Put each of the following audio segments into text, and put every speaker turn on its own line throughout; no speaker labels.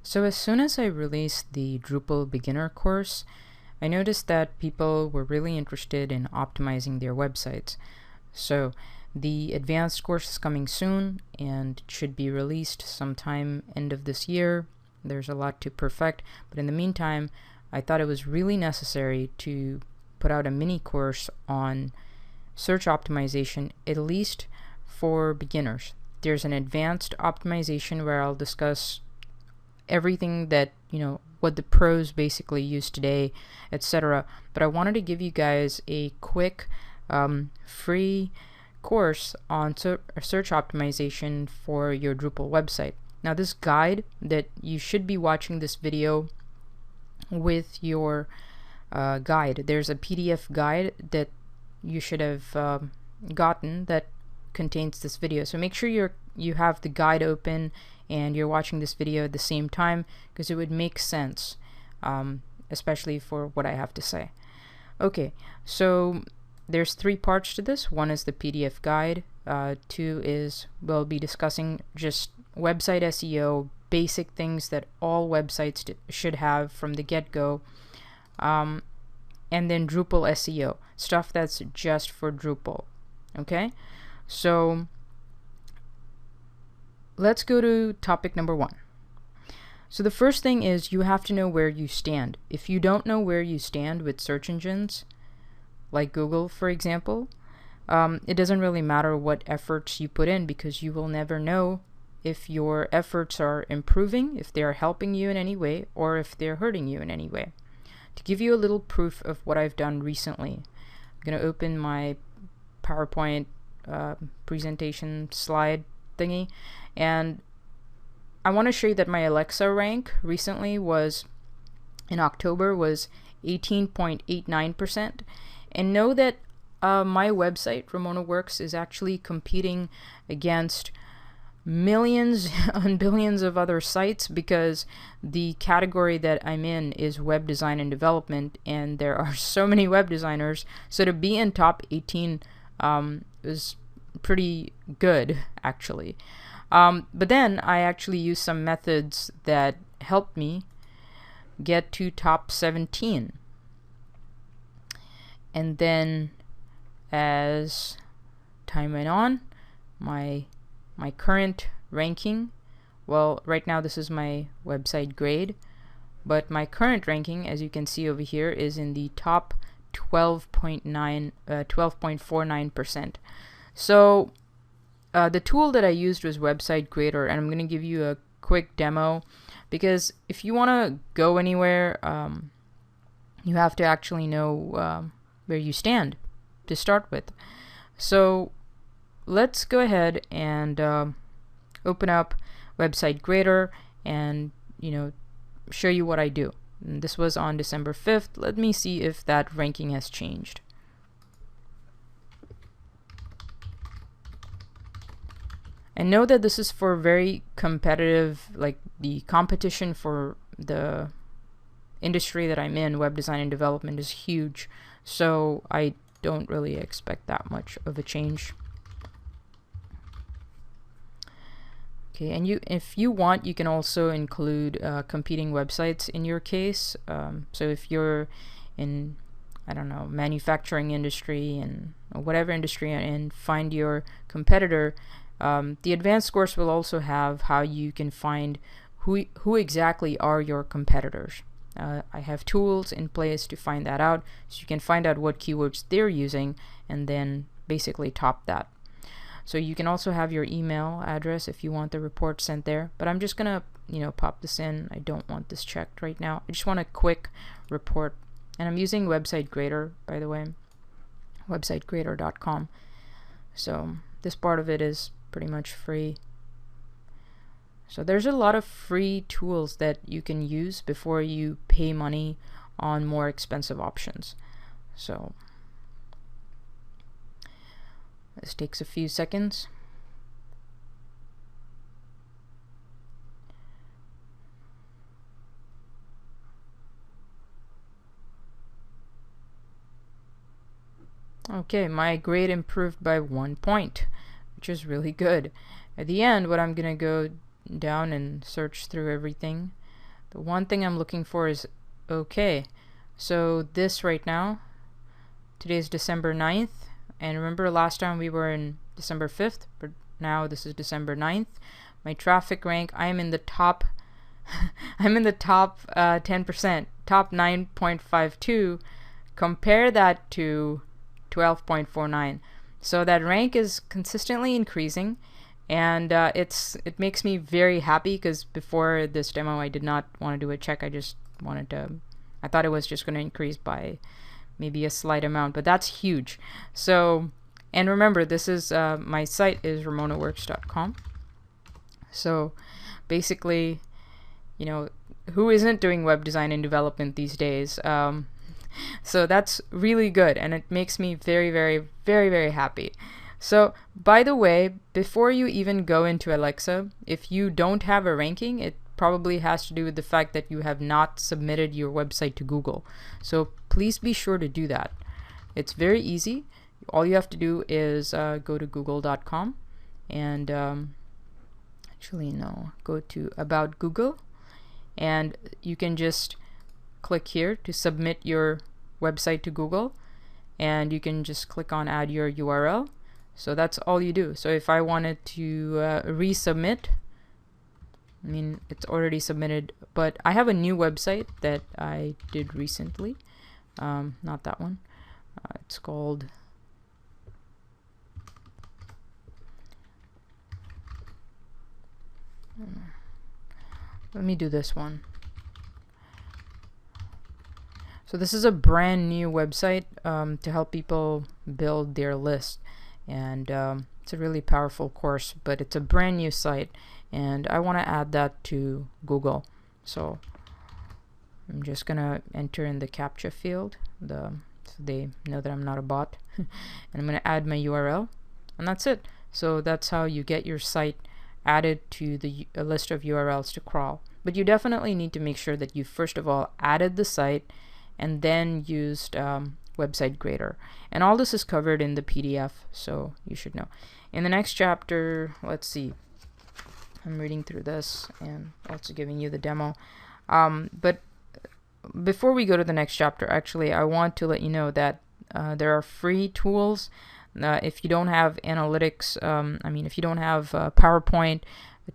So as soon as I released the Drupal beginner course, I noticed that people were really interested in optimizing their websites. So the advanced course is coming soon and it should be released sometime end of this year. There's a lot to perfect, but in the meantime, I thought it was really necessary to put out a mini course on search optimization, at least for beginners. There's an advanced optimization where I'll discuss everything that, what the pros basically use today, etc. But I wanted to give you guys a quick free course on search optimization for your Drupal website. Now this guide that you should be watching this video with your guide. There's a PDF guide that you should have gotten that contains this video. So make sure you have the guide open and you're watching this video at the same time, because it would make sense, especially for what I have to say. Okay, so there's 3 parts to this. 1 is the PDF guide. 2 is we'll be discussing just website SEO, basic things that all websites should have from the get-go. And then Drupal SEO, stuff that's just for Drupal. Okay, so let's go to topic number 1. So the first thing is you have to know where you stand. If you don't know where you stand with search engines, like Google, for example, it doesn't really matter what efforts you put in, because you will never know if your efforts are improving, if they are helping you in any way, or if they're hurting you in any way. To give you a little proof of what I've done recently, I'm going to open my PowerPoint presentation slide thingy, and I want to show you that my Alexa rank recently was, in October, was 18.89%. And know that my website, Ramona Works, is actually competing against millions and billions of other sites, because the category that I'm in is web design and development, and there are so many web designers. So to be in top 18 is pretty good, actually. But then I actually used some methods that helped me get to top 17. And then as time went on, my current ranking, well, right now this is my website grade, but my current ranking, as you can see over here, is in the top 12.49%. So the tool that I used was Website Grader, and I'm going to give you a quick demo, because if you want to go anywhere, you have to actually know where you stand to start with. So let's go ahead and open up Website Grader and show you what I do. And this was on December 5th. Let me see if that ranking has changed. And know that this is for very competitive, like the competition for the industry that I'm in, web design and development, is huge. So I don't really expect that much of a change. Okay, and if you want, you can also include competing websites in your case. So if you're in, I don't know, manufacturing industry and whatever industry you're in, find your competitor. The advanced course will also have how you can find who exactly are your competitors. I have tools in place to find that out, so you can find out what keywords they're using and then basically top that. So you can also have your email address if you want the report sent there, but I'm just gonna pop this in. I don't want this checked right now. I just want a quick report, and I'm using Website Grader, by the way, websitegrader.com. So this part of it is pretty much free. So there's a lot of free tools that you can use before you pay money on more expensive options. So this takes a few seconds. Okay, my grade improved by 1 point, which is really good. At the end, what I'm gonna go down and search through everything. The one thing I'm looking for is okay. So this right now, today is December 9th, and remember last time we were in December 5th, but now this is December 9th. My traffic rank, I am in the top I'm in the top 10%, top 9.52. Compare that to 12.49. So that rank is consistently increasing, and it makes me very happy, because before this demo I did not want to do a check. I thought it was just going to increase by maybe a slight amount, but that's huge. So, and remember, this is my site is ramonaworks.com. So basically, you know, who isn't doing web design and development these days? So that's really good, and it makes me very, very, very, very happy. So, by the way, before you even go into Alexa, if you don't have a ranking, it probably has to do with the fact that you have not submitted your website to Google. So please be sure to do that. It's very easy. All you have to do is go to google.com and go to About Google, and you can just click here to submit your website to Google, and you can just click on Add Your URL. So that's all you do. So if I wanted to resubmit, I mean, it's already submitted, but I have a new website that I did recently. Not that one. It's called let me do this one. So this is a brand new website to help people build their list, and it's a really powerful course, but it's a brand new site, and I want to add that to Google. So I'm just gonna enter in the CAPTCHA field, so they know that I'm not a bot, and I'm gonna add my URL, and that's it. So that's how you get your site added to a list of URLs to crawl. But you definitely need to make sure that you first of all added the site and then used Website Grader. And all this is covered in the PDF, so you should know. In the next chapter, let's see. I'm reading through this and also giving you the demo. But before we go to the next chapter, actually, I want to let you know that there are free tools. If you don't have analytics, if you don't have PowerPoint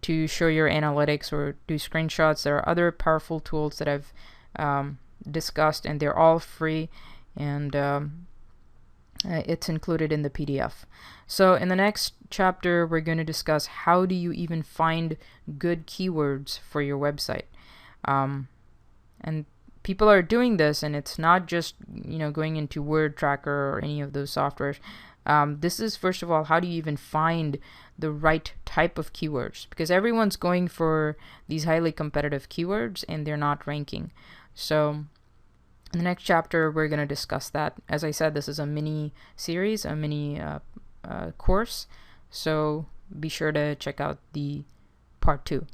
to show your analytics or do screenshots, there are other powerful tools that I've discussed, and they're all free, and it's included in the PDF. So in the next chapter, we're going to discuss how do you even find good keywords for your website. And people are doing this, and it's not just going into Word Tracker or any of those softwares. This is, first of all, how do you even find the right type of keywords? Because everyone's going for these highly competitive keywords and they're not ranking. So in the next chapter, we're going to discuss that. As I said, this is a mini series, a mini course. So be sure to check out the part 2.